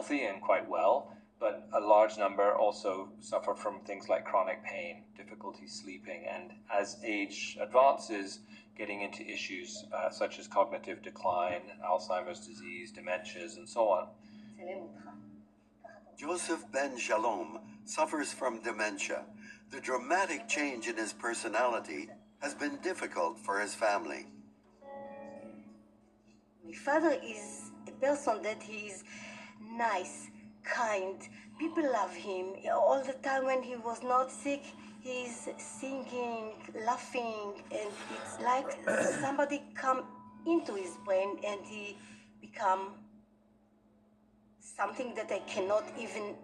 healthy and quite well, but a large number also suffer from things like chronic pain, difficulty sleeping, and as age advances, getting into issues such as cognitive decline, Alzheimer's disease, dementias, and so on. Joseph Ben Shalom suffers from dementia. The dramatic change in his personality has been difficult for his family. My father is a person that he is nice, kind. People love him. All the time when he was not sick, he's singing, laughing, and it's like somebody come into his brain and he become something that I cannot even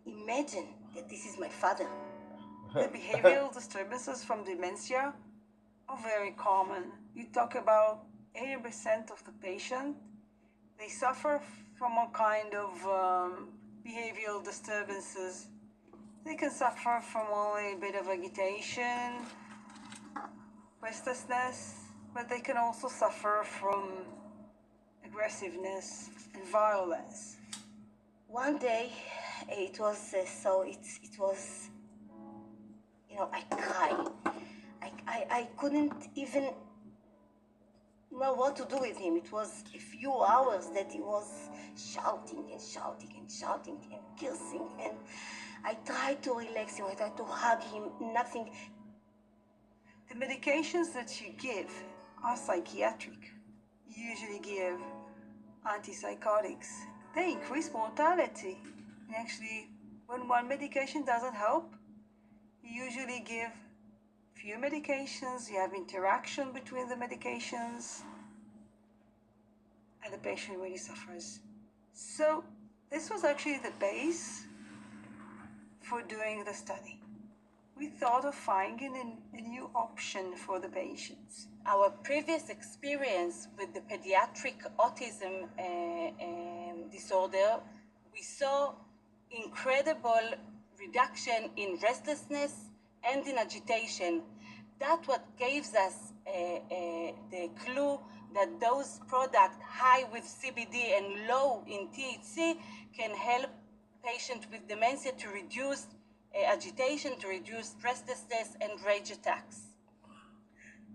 imagine that this is my father. The behavioral disturbances from dementia are very common. You talk about 80% of the patient, they suffer from a kind of behavioral disturbances. They can suffer from only a bit of agitation, restlessness, but they can also suffer from aggressiveness and violence. One day, it was I cried. I couldn't even know what to do with him. It was a few hours that he was shouting and shouting and shouting and cursing, and I tried to relax him, I tried to hug him, nothing. The medications that you give are psychiatric. You usually give antipsychotics. They increase mortality. And actually, when one medication doesn't help, you usually give few medications, you have interaction between the medications, and the patient really suffers. So this was actually the base for doing the study. We thought of finding a new option for the patients. Our previous experience with the pediatric autism disorder, we saw incredible reduction in restlessness and in agitation. That's what gives us the clue that those products high with CBD and low in THC can help patients with dementia to reduce agitation, to reduce restlessness and rage attacks.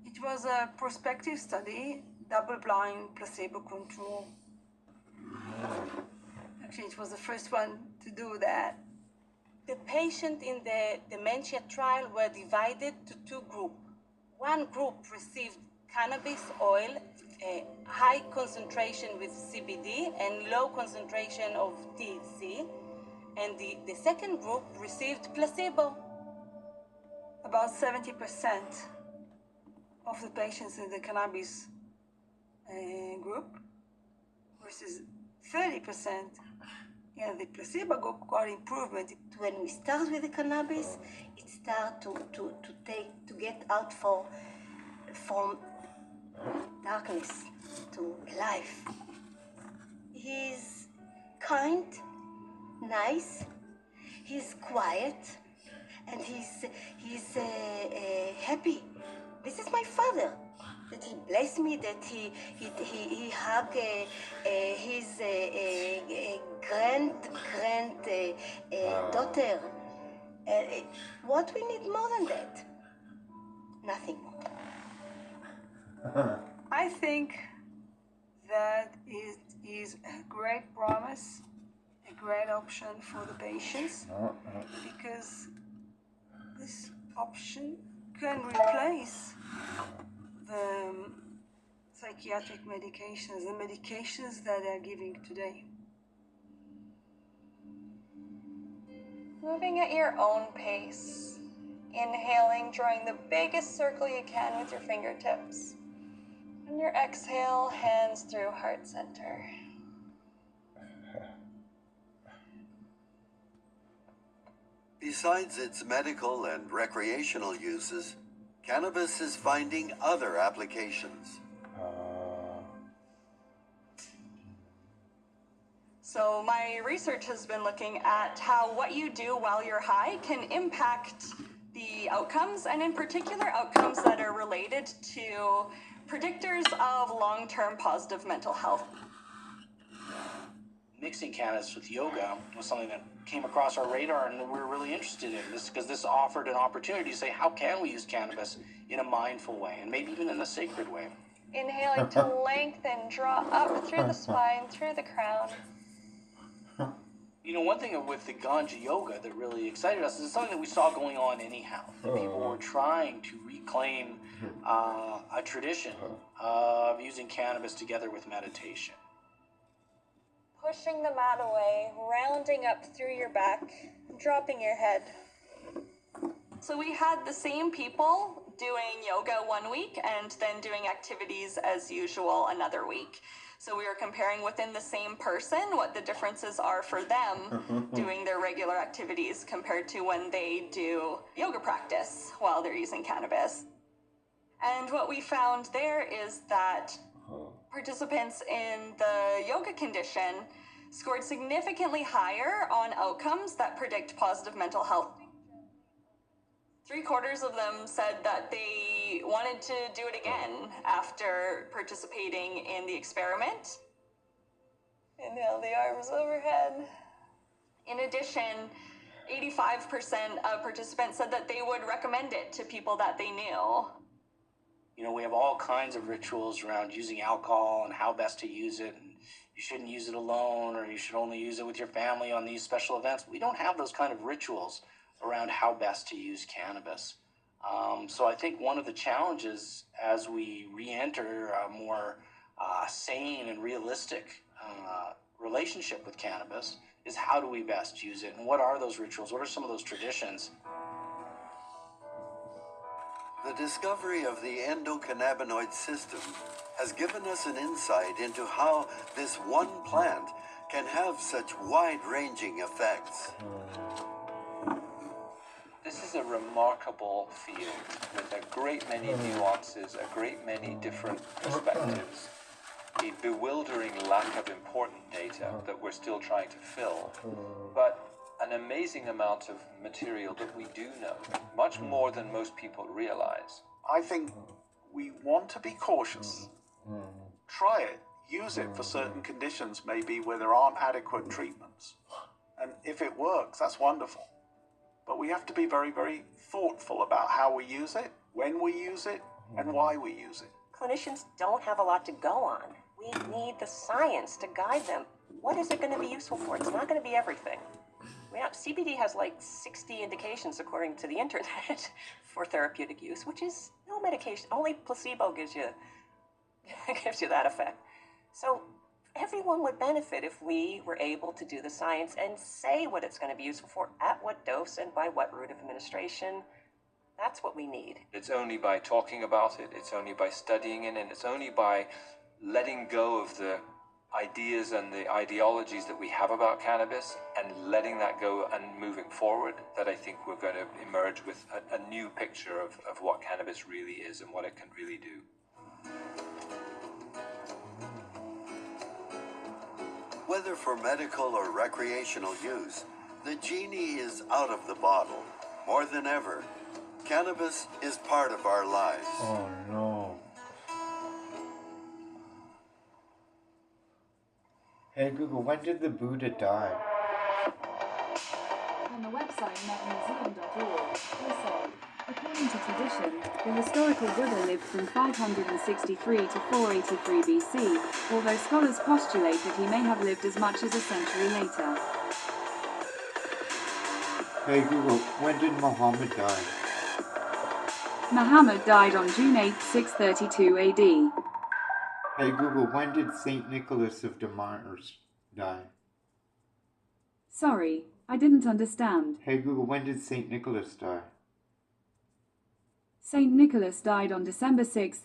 It was a prospective study, double-blind, placebo-controlled. Actually, it was the first one to do that. The patients in the dementia trial were divided to two groups. One group received cannabis oil, a high concentration with CBD and low concentration of THC, and the second group received placebo. About 70% of the patients in the cannabis group versus 30% in the placebo group got improvement. When we start with the cannabis, it starts to get out from darkness to life. He's kind, nice, he's quiet, and he's happy. This is my father. That he blessed me, that he hugged his daughter. What we need more than that? Nothing more. I think that it is a great promise, a great option for the patients, because this option can replace the psychiatric medications, the medications that they're giving today. Moving at your own pace, inhaling, drawing the biggest circle you can with your fingertips. On your exhale, hands through heart center. Besides its medical and recreational uses, cannabis is finding other applications. So my research has been looking at how what you do while you're high can impact the outcomes, and in particular outcomes that are related to predictors of long-term positive mental health. mixing cannabis with yoga was something that came across our radar and we were really interested in this because this offered an opportunity to say, how can we use cannabis in a mindful way and maybe even in a sacred way? Inhaling to lengthen, draw up through the spine, through the crown. You know, one thing with the Ganja Yoga that really excited us is something that we saw going on anyhow. That people were trying to reclaim a tradition of using cannabis together with meditation. Pushing the mat away, rounding up through your back, dropping your head. So we had the same people doing yoga one week and then doing activities as usual another week. So we were comparing within the same person what the differences are for them doing their regular activities compared to when they do yoga practice while they're using cannabis. And what we found there is that participants in the yoga condition scored significantly higher on outcomes that predict positive mental health. 3/4 of them said that they wanted to do it again after participating in the experiment. Inhale the arms overhead. In addition, 85% of participants said that they would recommend it to people that they knew. You know, we have all kinds of rituals around using alcohol and how best to use it. And you shouldn't use it alone, or you should only use it with your family on these special events. We don't have those kind of rituals around how best to use cannabis. So I think one of the challenges as we re-enter a more sane and realistic relationship with cannabis is how do we best use it, and what are those rituals? What are some of those traditions? The discovery of the endocannabinoid system has given us an insight into how this one plant can have such wide-ranging effects. This is a remarkable field with a great many nuances, a great many different perspectives, a bewildering lack of important data that we're still trying to fill, but an amazing amount of material that we do know, much more than most people realize. I think we want to be cautious. Try it, use it for certain conditions, maybe where there aren't adequate treatments. And if it works, that's wonderful. But we have to be very, very thoughtful about how we use it, when we use it, and why we use it. Clinicians don't have a lot to go on. We need the science to guide them. What is it going to be useful for? It's not going to be everything. CBD has like 60 indications according to the internet for therapeutic use, which is no medication. Only placebo gives you that effect. So everyone would benefit if we were able to do the science and say what it's going to be useful for, at what dose and by what route of administration. That's what we need. It's only by talking about it, it's only by studying it, and it's only by letting go of the ideas and the ideologies that we have about cannabis and letting that go and moving forward that I think we're going to emerge with a new picture of what cannabis really is and what it can really do. Whether for medical or recreational use, the genie is out of the bottle. More than ever, cannabis is part of our lives. Oh no. Hey Google, when did the Buddha die? On the website metmuseum.org, they say, according to tradition, the historical Buddha lived from 563 to 483 BC, although scholars postulate that he may have lived as much as a century later. Hey Google, when did Muhammad die? Muhammad died on June 8, 632 AD. Hey Google, when did Saint Nicholas of the Martyrs die? Sorry, I didn't understand. Hey Google, when did Saint Nicholas die? Saint Nicholas died on December 6,